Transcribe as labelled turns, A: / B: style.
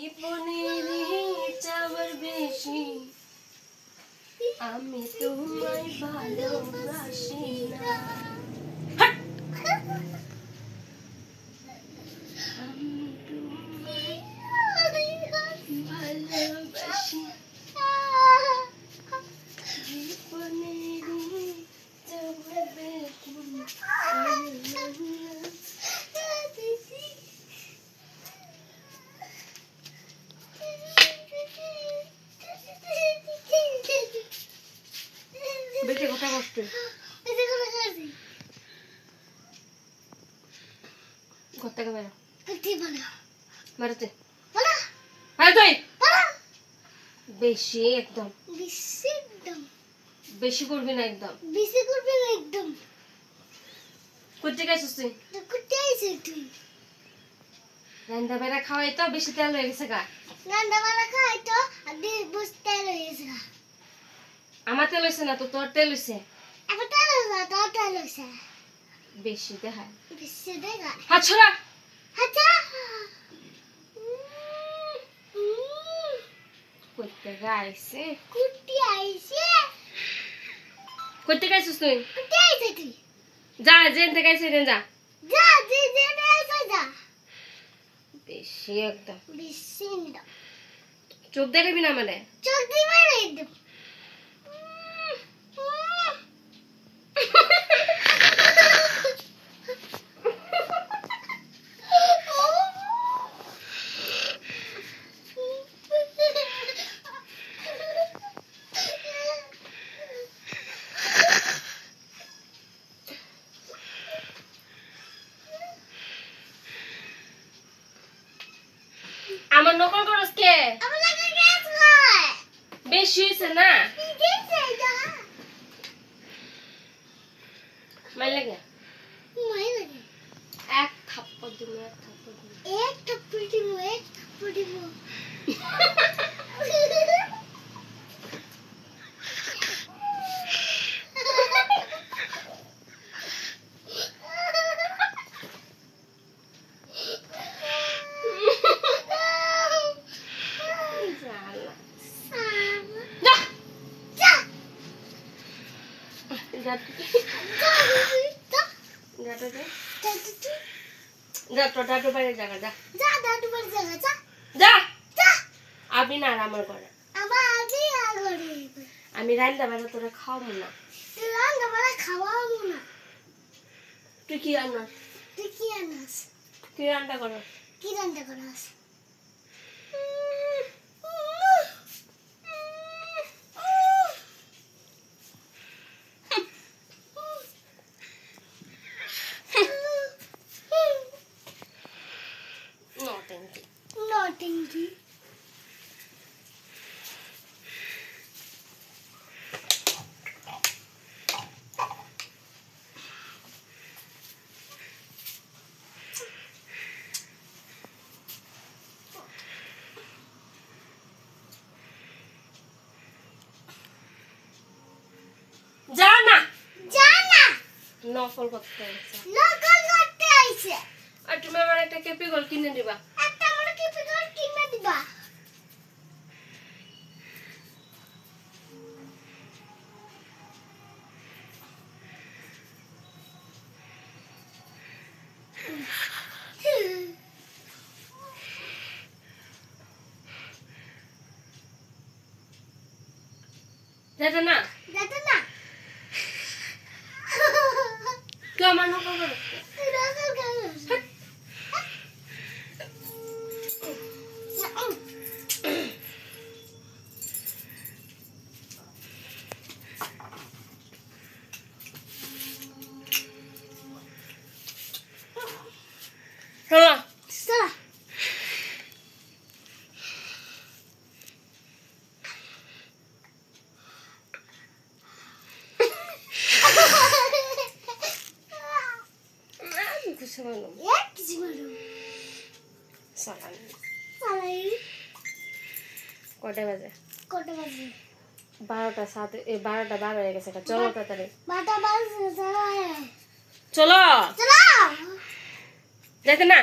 A: জীবনের চাওয়ার বেশি আমি তোমায় ভালোবাসি না আমি তোমায় ভালোবাসি জীবনের চাওয়ার বেশি বেশি কথা বলতে ঘর থেকে বেরো বেরোতে বেশি একদম বেশি করবি না একদম করতে গেছিস তুই রান্না বেড়া খাওয়াই তো বেশি তেল হয়ে গেছে গা আমার তেল হয়েছে না তো তোর তেল হয়েছে বেশি দেখায় হাত ছড়া করতে গাইছে করতে গাইছিস তুই যা যেতে গাইছে যা বেশি একদম চোখ দেখাবি না মানে আমার নকল করস কে বেশি হয়েছে না মাই লাগে এক থাপ্পড় দিব আমি রান্না বেলা তোরা খাওয়াবো না তুই কি রান্নাস কি রান্না করস নকল করতে আইছে আর তুমি আমার একটা কেপি গোল কিনে দিবা যাতে না আমার নকল করো কটা বাজে 12টা 12 হয়ে গেছে চলো তাড়াতাড়ি চলো যেতে না